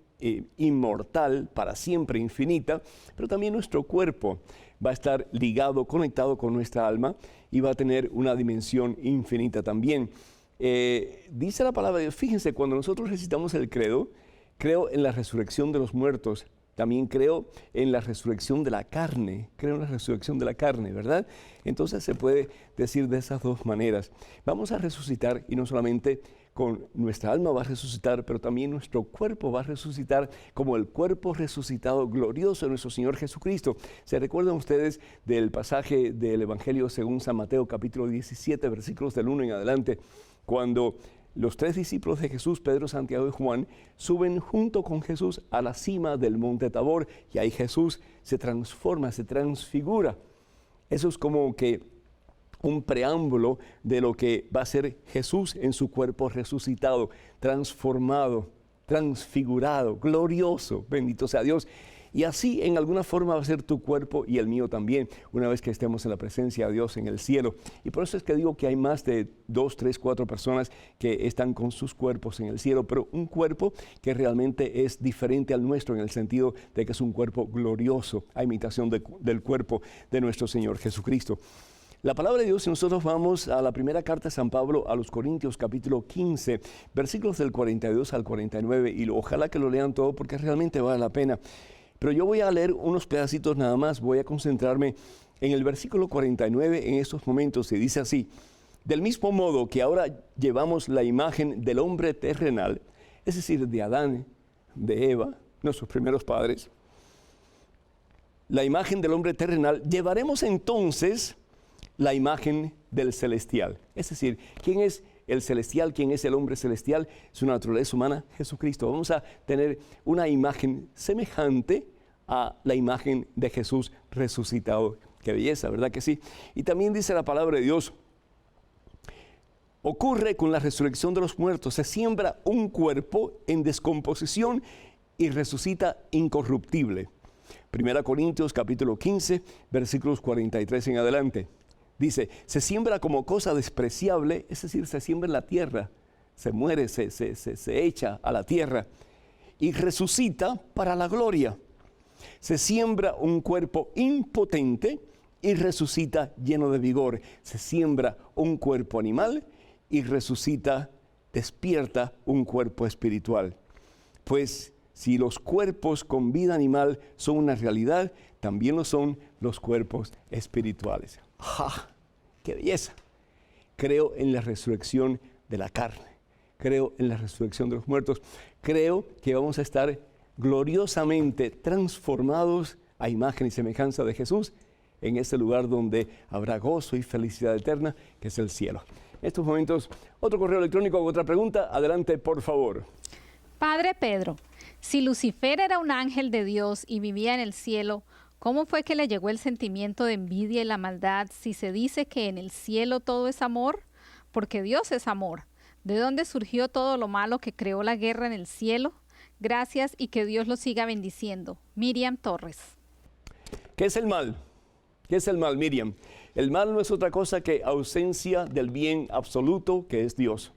inmortal, para siempre infinita, pero también nuestro cuerpo va a estar ligado, conectado con nuestra alma y va a tener una dimensión infinita también. Dice la palabra de Dios, fíjense, cuando nosotros recitamos el credo, creo en la resurrección de los muertos. También creo en la resurrección de la carne, creo en la resurrección de la carne, ¿verdad? Entonces se puede decir de esas 2 maneras. Vamos a resucitar y no solamente con nuestra alma va a resucitar, pero también nuestro cuerpo va a resucitar como el cuerpo resucitado glorioso de nuestro Señor Jesucristo. ¿Se recuerdan ustedes del pasaje del Evangelio según San Mateo, capítulo 17, versículos del 1 en adelante, cuando los 3 discípulos de Jesús, Pedro, Santiago y Juan, suben junto con Jesús a la cima del monte Tabor y ahí Jesús se transforma, se transfigura? Eso es como que un preámbulo de lo que va a ser Jesús en su cuerpo resucitado, transformado, transfigurado, glorioso, bendito sea Dios. Y así en alguna forma va a ser tu cuerpo y el mío también, una vez que estemos en la presencia de Dios en el cielo. Y por eso es que digo que hay más de 2, 3, 4 personas que están con sus cuerpos en el cielo, pero un cuerpo que realmente es diferente al nuestro en el sentido de que es un cuerpo glorioso, a imitación del cuerpo de nuestro Señor Jesucristo. La palabra de Dios, si nosotros vamos a la primera carta de San Pablo a los Corintios, capítulo 15, versículos del 42 al 49, y ojalá que lo lean todo porque realmente vale la pena. Pero yo voy a leer unos pedacitos nada más, voy a concentrarme en el versículo 49 en estos momentos, y dice así: del mismo modo que ahora llevamos la imagen del hombre terrenal, es decir, de Adán, de Eva, nuestros primeros padres, la imagen del hombre terrenal, llevaremos entonces la imagen del celestial. Es decir, ¿quién es el celestial? ¿Quién es el hombre celestial? Su naturaleza humana, Jesucristo. Vamos a tener una imagen semejante a la imagen de Jesús resucitado. Qué belleza, ¿verdad que sí? Y también dice la palabra de Dios, ocurre con la resurrección de los muertos, se siembra un cuerpo en descomposición y resucita incorruptible. 1 Corintios capítulo 15, versículos 43 en adelante. Dice, se siembra como cosa despreciable, es decir, se siembra en la tierra, se muere, se echa a la tierra y resucita para la gloria. Se siembra un cuerpo impotente y resucita lleno de vigor. Se siembra un cuerpo animal y resucita, despierta un cuerpo espiritual. Pues si los cuerpos con vida animal son una realidad, también lo son los cuerpos espirituales. ¡Ja! ¡Qué belleza! Creo en la resurrección de la carne. Creo en la resurrección de los muertos. Creo que vamos a estar gloriosamente transformados a imagen y semejanza de Jesús en ese lugar donde habrá gozo y felicidad eterna, que es el cielo. En estos momentos, otro correo electrónico, otra pregunta. Adelante, por favor. Padre Pedro, si Lucifer era un ángel de Dios y vivía en el cielo, ¿cómo fue que le llegó el sentimiento de envidia y la maldad si se dice que en el cielo todo es amor? Porque Dios es amor. ¿De dónde surgió todo lo malo que creó la guerra en el cielo? Gracias y que Dios lo siga bendiciendo. Miriam Torres. ¿Qué es el mal? ¿Qué es el mal, Miriam? El mal no es otra cosa que ausencia del bien absoluto que es Dios.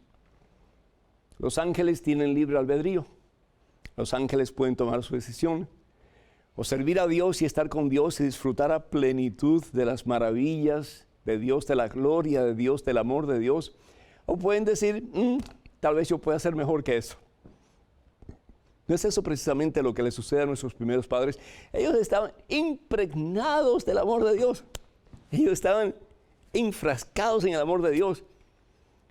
Los ángeles tienen libre albedrío. Los ángeles pueden tomar su decisión. O servir a Dios y estar con Dios y disfrutar a plenitud de las maravillas de Dios, de la gloria de Dios, del amor de Dios. O pueden decir, tal vez yo pueda ser mejor que eso. ¿No es eso precisamente lo que le sucede a nuestros primeros padres? Ellos estaban impregnados del amor de Dios. Ellos estaban enfrascados en el amor de Dios.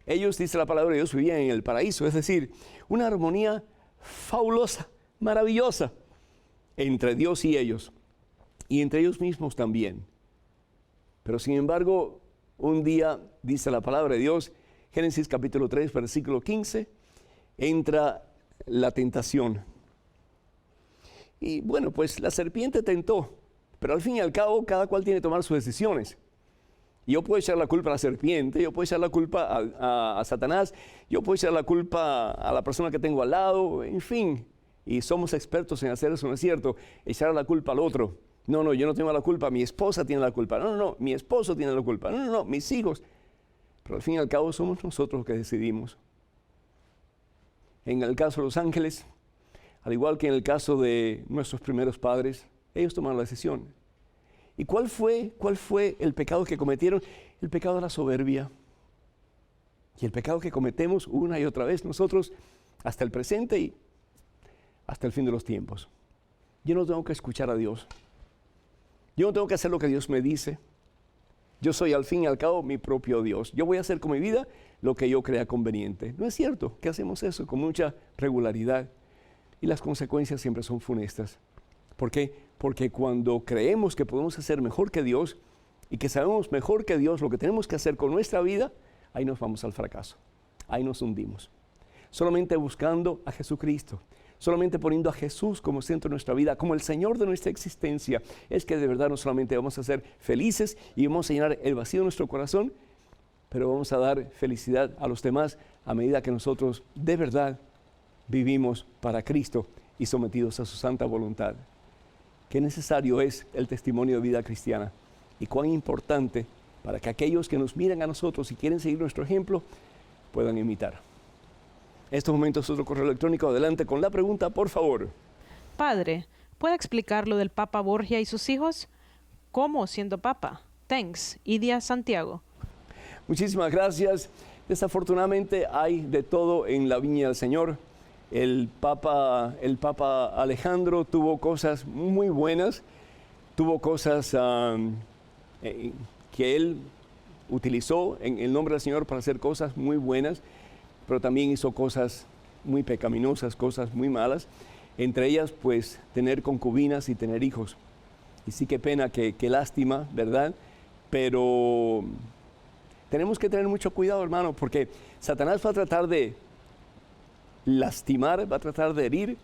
Ellos, dice la palabra de Dios, vivían en el paraíso, es decir, una armonía fabulosa, maravillosa, entre Dios y ellos, y entre ellos mismos también. Pero sin embargo, un día, dice la palabra de Dios, Génesis capítulo 3, versículo 15, entra la tentación. Y bueno, pues la serpiente tentó, pero al fin y al cabo cada cual tiene que tomar sus decisiones. Yo puedo echar la culpa a la serpiente, yo puedo echar la culpa a Satanás, yo puedo echar la culpa a la persona que tengo al lado, en fin. Y somos expertos en hacer eso, ¿no es cierto? Echar la culpa al otro. No, yo no tengo la culpa, mi esposa tiene la culpa. No, mi esposo tiene la culpa. No, mis hijos. Pero al fin y al cabo somos nosotros los que decidimos. En el caso de los ángeles, al igual que en el caso de nuestros primeros padres, ellos tomaron la decisión. ¿Y cuál fue el pecado que cometieron? El pecado de la soberbia. Y el pecado que cometemos una y otra vez nosotros hasta el presente y hasta el fin de los tiempos. Yo no tengo que escuchar a Dios. Yo no tengo que hacer lo que Dios me dice. Yo soy al fin y al cabo mi propio Dios. Yo voy a hacer con mi vida lo que yo crea conveniente. No es cierto que hacemos eso con mucha regularidad y las consecuencias siempre son funestas. ¿Por qué? Porque cuando creemos que podemos hacer mejor que Dios y que sabemos mejor que Dios lo que tenemos que hacer con nuestra vida, ahí nos vamos al fracaso, ahí nos hundimos. Solamente buscando a Jesucristo, solamente poniendo a Jesús como centro de nuestra vida, como el Señor de nuestra existencia, es que de verdad no solamente vamos a ser felices y vamos a llenar el vacío de nuestro corazón, pero vamos a dar felicidad a los demás a medida que nosotros de verdad vivimos para Cristo y sometidos a su santa voluntad. Qué necesario es el testimonio de vida cristiana y cuán importante para que aquellos que nos miran a nosotros y quieren seguir nuestro ejemplo puedan imitar. En estos momentos otro correo electrónico, adelante con la pregunta, por favor. Padre, ¿puede explicar lo del Papa Borgia y sus hijos? ¿Cómo siendo Papa? Thanks, Idia Santiago. Muchísimas gracias. Desafortunadamente hay de todo en la viña del Señor. El Papa Alejandro tuvo cosas muy buenas, tuvo cosas que él utilizó en el nombre del Señor para hacer cosas muy buenas, pero también hizo cosas muy pecaminosas, cosas muy malas, entre ellas pues tener concubinas y tener hijos. Y sí, qué pena, qué lástima, ¿verdad? Pero tenemos que tener mucho cuidado, hermano, porque Satanás va a tratar de lastimar, va a tratar de herir,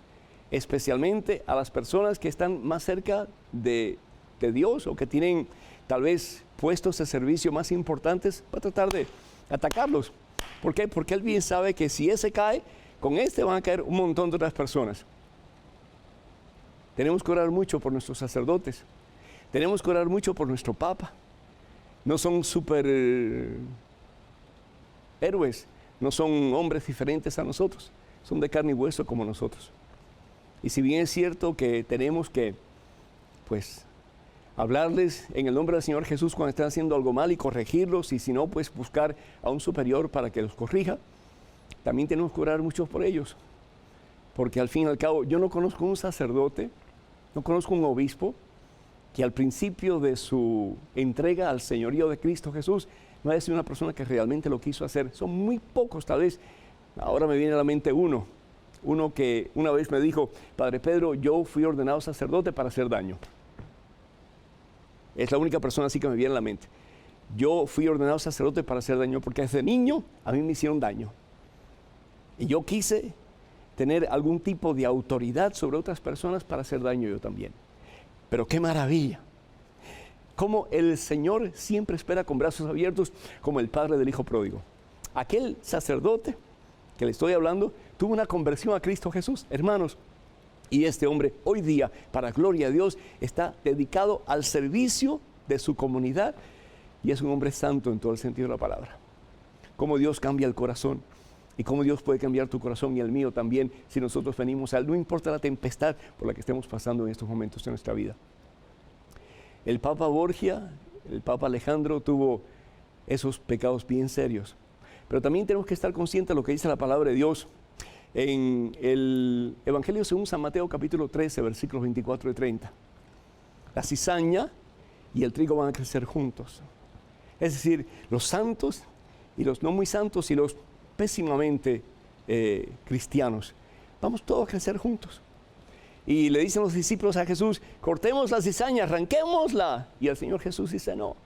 especialmente a las personas que están más cerca de Dios o que tienen tal vez puestos de servicio más importantes, va a tratar de atacarlos. ¿Por qué? Porque él bien sabe que si ese cae, con este van a caer un montón de otras personas. Tenemos que orar mucho por nuestros sacerdotes, tenemos que orar mucho por nuestro Papa. No son super héroes, no son hombres diferentes a nosotros, son de carne y hueso como nosotros. Y si bien es cierto que tenemos que, pues, hablarles en el nombre del Señor Jesús cuando están haciendo algo mal y corregirlos, y si no, pues buscar a un superior para que los corrija, también tenemos que orar mucho por ellos. Porque al fin y al cabo, yo no conozco un sacerdote, no conozco un obispo que al principio de su entrega al señorío de Cristo Jesús no haya sido una persona que realmente lo quiso hacer. Son muy pocos, tal vez. Ahora me viene a la mente uno que una vez me dijo: Padre Pedro, yo fui ordenado sacerdote para hacer daño. Es la única persona así que me viene a la mente. Yo fui ordenado sacerdote para hacer daño porque desde niño a mí me hicieron daño. Y yo quise tener algún tipo de autoridad sobre otras personas para hacer daño yo también. Pero qué maravilla. Cómo el Señor siempre espera con brazos abiertos, como el padre del hijo pródigo. Aquel sacerdote que le estoy hablando tuvo una conversión a Cristo Jesús, hermanos. Y este hombre hoy día, para gloria a Dios, está dedicado al servicio de su comunidad y es un hombre santo en todo el sentido de la palabra. Cómo Dios cambia el corazón y cómo Dios puede cambiar tu corazón y el mío también si nosotros venimos a Él, no importa la tempestad por la que estemos pasando en estos momentos de nuestra vida. El Papa Borgia, el Papa Alejandro tuvo esos pecados bien serios, pero también tenemos que estar conscientes de lo que dice la palabra de Dios en el Evangelio según San Mateo capítulo 13, versículos 24 y 30. La cizaña y el trigo van a crecer juntos. Es decir, los santos y los no muy santos y los pésimamente cristianos, vamos todos a crecer juntos. Y le dicen los discípulos a Jesús, cortemos la cizaña, arranquémosla. Y el Señor Jesús dice, no,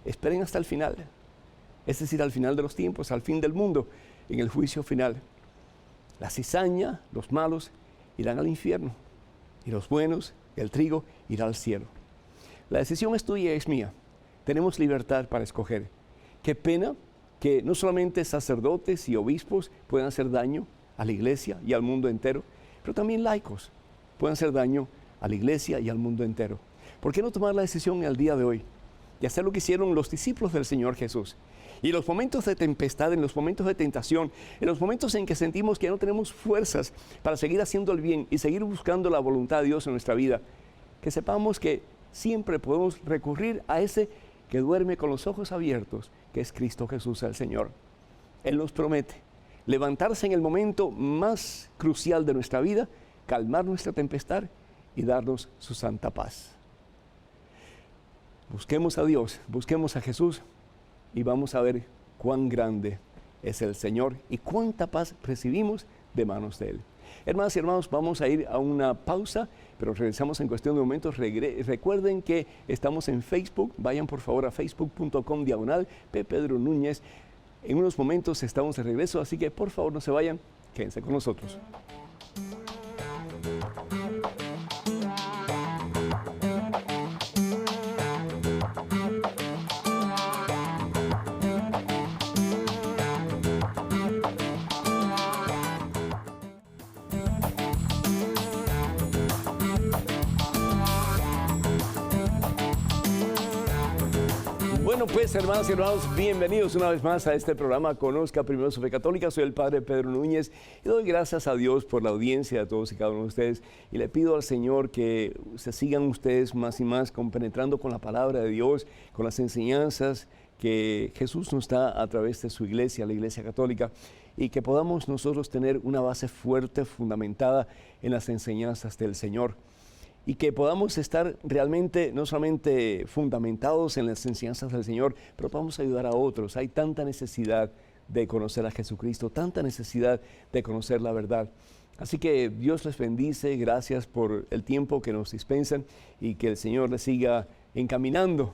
esperen hasta el final. Es decir, al final de los tiempos, al fin del mundo, en el juicio final. La cizaña, los malos, irán al infierno. Y los buenos, el trigo, irá al cielo. La decisión es tuya y es mía. Tenemos libertad para escoger. Qué pena que no solamente sacerdotes y obispos puedan hacer daño a la iglesia y al mundo entero, pero también laicos pueden hacer daño a la iglesia y al mundo entero. ¿Por qué no tomar la decisión en el día de hoy de hacer lo que hicieron los discípulos del Señor Jesús? Y en los momentos de tempestad, en los momentos de tentación, en los momentos en que sentimos que no tenemos fuerzas para seguir haciendo el bien y seguir buscando la voluntad de Dios en nuestra vida, que sepamos que siempre podemos recurrir a ese que duerme con los ojos abiertos, que es Cristo Jesús el Señor. Él nos promete levantarse en el momento más crucial de nuestra vida, calmar nuestra tempestad y darnos su santa paz. Busquemos a Dios, busquemos a Jesús y vamos a ver cuán grande es el Señor y cuánta paz recibimos de manos de Él. Hermanas y hermanos, vamos a ir a una pausa, pero regresamos en cuestión de momentos. Recuerden que estamos en Facebook. Vayan por favor a facebook.com/Pedro Núñez. En unos momentos estamos de regreso, así que por favor no se vayan, quédense con nosotros. Bueno, pues hermanas y hermanos, bienvenidos una vez más a este programa Conozca Primero su Fe Católica. Soy el Padre Pedro Núñez y doy gracias a Dios por la audiencia de todos y cada uno de ustedes. Y le pido al Señor que se sigan ustedes más y más compenetrando con la palabra de Dios, con las enseñanzas que Jesús nos da a través de su iglesia, la Iglesia Católica, y que podamos nosotros tener una base fuerte, fundamentada en las enseñanzas del Señor. Y que podamos estar realmente, no solamente fundamentados en las enseñanzas del Señor, pero podamos ayudar a otros. Hay tanta necesidad de conocer a Jesucristo, tanta necesidad de conocer la verdad. Así que Dios les bendice, gracias por el tiempo que nos dispensan y que el Señor les siga encaminando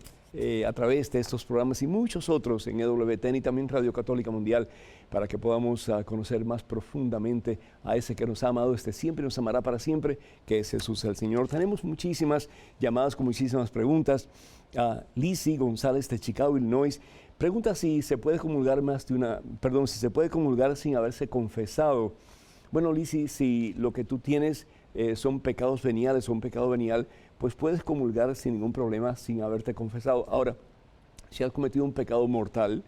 a través de estos programas y muchos otros en EWTN y también Radio Católica Mundial, para que podamos conocer más profundamente a ese que nos ha amado desde siempre y nos amará para siempre, que es Jesús el Señor. Tenemos muchísimas llamadas con muchísimas preguntas. Lizzie González de Chicago, Illinois, pregunta si se puede comulgar si se puede comulgar sin haberse confesado. Bueno, Lizzie, si lo que tú tienes son pecados veniales o un pecado venial, pues puedes comulgar sin ningún problema sin haberte confesado. Ahora, si has cometido un pecado mortal,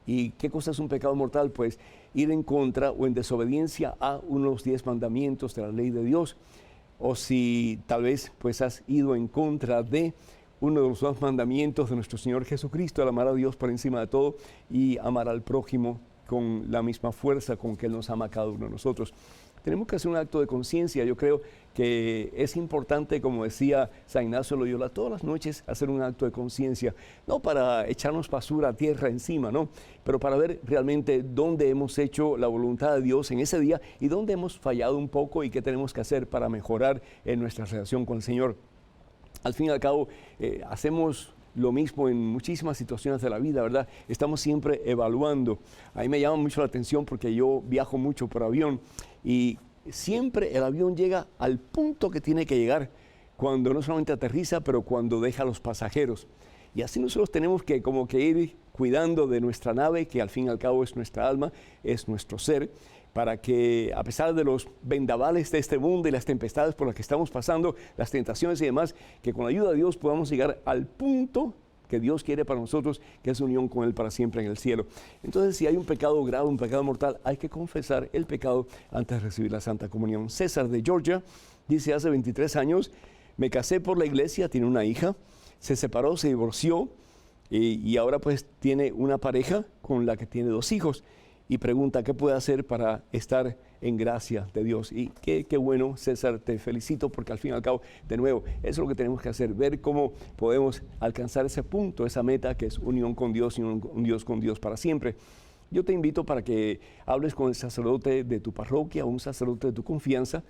¿y qué cosa es un pecado mortal? Pues ir en contra o en desobediencia a uno de los 10 mandamientos de la ley de Dios. O si tal vez pues has ido en contra de uno de los 2 mandamientos de nuestro Señor Jesucristo, el amar a Dios por encima de todo y amar al prójimo con la misma fuerza con que Él nos ama a cada uno de nosotros. Tenemos que hacer un acto de conciencia. Yo creo que es importante, como decía San Ignacio de Loyola, todas las noches hacer un acto de conciencia, no para echarnos basura a tierra encima, ¿no? Pero para ver realmente dónde hemos hecho la voluntad de Dios en ese día y dónde hemos fallado un poco y qué tenemos que hacer para mejorar en nuestra relación con el Señor. Al fin y al cabo, hacemos lo mismo en muchísimas situaciones de la vida, ¿verdad? Estamos siempre evaluando. A mí me llama mucho la atención porque yo viajo mucho por avión y siempre el avión llega al punto que tiene que llegar cuando no solamente aterriza, pero cuando deja a los pasajeros. Y así nosotros tenemos que como que ir cuidando de nuestra nave, que al fin y al cabo es nuestra alma, es nuestro ser, para que a pesar de los vendavales de este mundo y las tempestades por las que estamos pasando, las tentaciones y demás, que con la ayuda de Dios podamos llegar al punto que Dios quiere para nosotros, que es unión con Él para siempre en el cielo. Entonces, si hay un pecado grave, un pecado mortal, hay que confesar el pecado antes de recibir la Santa Comunión. César de Georgia dice, hace 23 años me casé por la iglesia, tiene una hija, se separó, se divorció y ahora pues tiene una pareja con la que tiene 2 hijos y pregunta qué puede hacer para estar en gracia de Dios. Y qué bueno, César, te felicito porque al fin y al cabo, de nuevo, eso es lo que tenemos que hacer, ver cómo podemos alcanzar ese punto, esa meta que es unión con Dios y un Dios con Dios para siempre. Yo te invito para que hables con el sacerdote de tu parroquia o un sacerdote de tu confianza,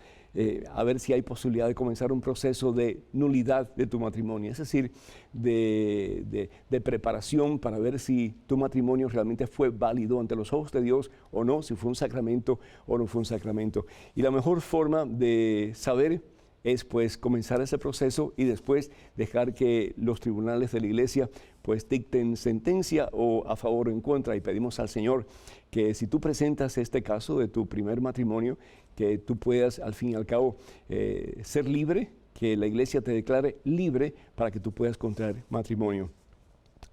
a ver si hay posibilidad de comenzar un proceso de nulidad de tu matrimonio, es decir, de preparación para ver si tu matrimonio realmente fue válido ante los ojos de Dios o no, si fue un sacramento o no fue un sacramento. Y la mejor forma de saber es pues comenzar ese proceso y después dejar que los tribunales de la iglesia pues dicten sentencia o a favor o en contra, y pedimos al Señor que si tú presentas este caso de tu primer matrimonio, que tú puedas al fin y al cabo ser libre, que la iglesia te declare libre para que tú puedas contraer matrimonio.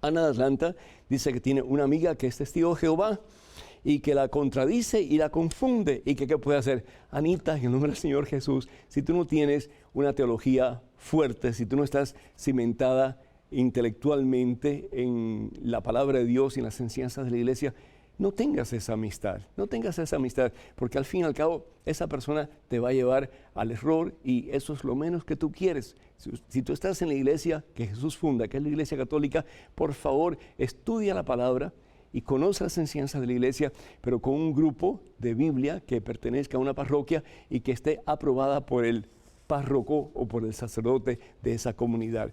Ana de Atlanta dice que tiene una amiga que es testigo de Jehová y que la contradice y la confunde, y que qué puede hacer. Anita, en el nombre del Señor Jesús, si tú no tienes una teología fuerte, si tú no estás cimentada intelectualmente en la palabra de Dios y en las enseñanzas de la iglesia, no tengas esa amistad, porque al fin y al cabo esa persona te va a llevar al error, y eso es lo menos que tú quieres. Si tú estás en la iglesia que Jesús funda, que es la iglesia católica, por favor, estudia la palabra y conoce las enseñanzas de la iglesia, pero con un grupo de Biblia que pertenezca a una parroquia y que esté aprobada por el párroco o por el sacerdote de esa comunidad.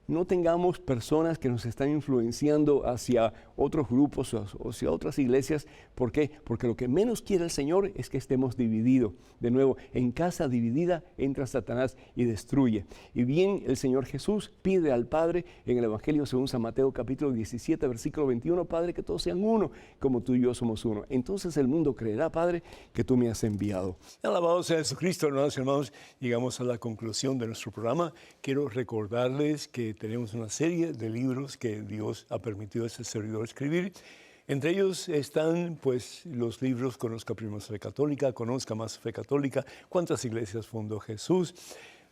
No tengamos personas que nos están influenciando hacia otros grupos o hacia otras iglesias. ¿Por qué? Porque lo que menos quiere el Señor es que estemos divididos. De nuevo, en casa dividida entra Satanás y destruye. Y bien, el Señor Jesús pide al Padre en el Evangelio según San Mateo capítulo 17, versículo 21, Padre, que todos sean uno, como tú y yo somos uno. Entonces el mundo creerá, Padre, que tú me has enviado. Alabado sea Jesucristo, hermanos. Llegamos a la conclusión de nuestro programa. Quiero recordarles que tenemos una serie de libros que Dios ha permitido a este servidor escribir. Entre ellos están pues los libros Conozca primero su fe católica, Conozca más su fe católica, ¿Cuántas iglesias fundó Jesús?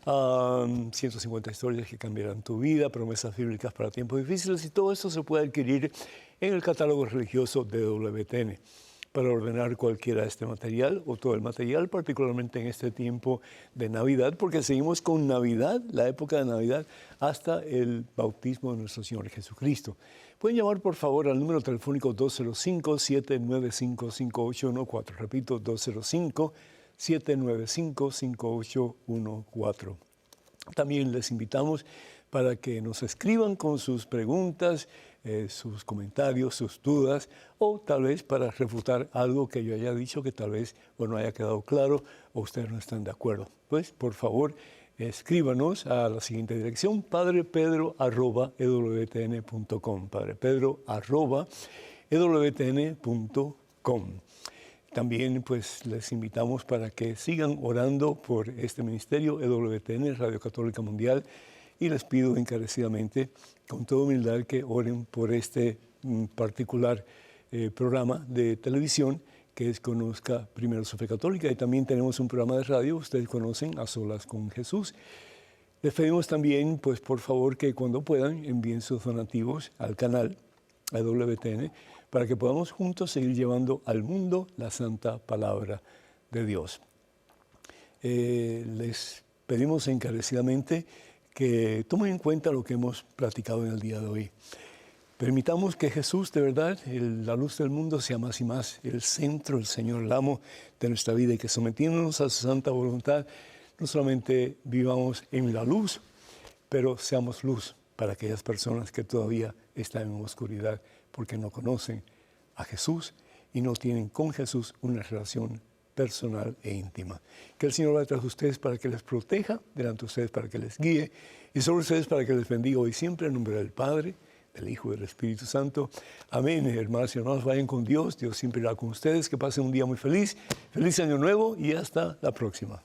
150 historias que cambiarán tu vida, promesas bíblicas para tiempos difíciles, y todo esto se puede adquirir en el catálogo religioso de WTN. Para ordenar cualquiera de este material o todo el material, particularmente en este tiempo de Navidad, porque seguimos con Navidad, la época de Navidad, hasta el bautismo de nuestro Señor Jesucristo. Pueden llamar por favor al número telefónico 205-795-5814. Repito, 205-795-5814. También les invitamos para que nos escriban con sus preguntas, sus comentarios, sus dudas, o tal vez para refutar algo que yo haya dicho que tal vez no haya quedado claro o ustedes no están de acuerdo. Pues, por favor, escríbanos a la siguiente dirección: padrepedro@ewtn.com, padrepedro@ewtn.com. También pues les invitamos para que sigan orando por este ministerio EWTN, Radio Católica Mundial, y les pido encarecidamente, con toda humildad, que oren por este particular programa de televisión que es Conozca primero su fe católica, y también tenemos un programa de radio, ustedes conocen, A Solas con Jesús. Les pedimos también, pues por favor, que cuando puedan envíen sus donativos al canal EWTN para que podamos juntos seguir llevando al mundo la santa palabra de Dios. Les pedimos encarecidamente que tomen en cuenta lo que hemos platicado en el día de hoy. Permitamos que Jesús, de verdad, la luz del mundo, sea más y más el centro, el Señor, el amo de nuestra vida, y que sometiéndonos a su santa voluntad, no solamente vivamos en la luz, pero seamos luz para aquellas personas que todavía están en oscuridad porque no conocen a Jesús y no tienen con Jesús una relación personal e íntima. Que el Señor va detrás de ustedes para que les proteja, delante de ustedes para que les guíe, y sobre ustedes para que les bendiga hoy siempre, en nombre del Padre, del Hijo y del Espíritu Santo. Amén. Hermanas y hermanos, vayan con Dios. Dios siempre irá con ustedes. Que pasen un día muy feliz. Feliz Año Nuevo y hasta la próxima.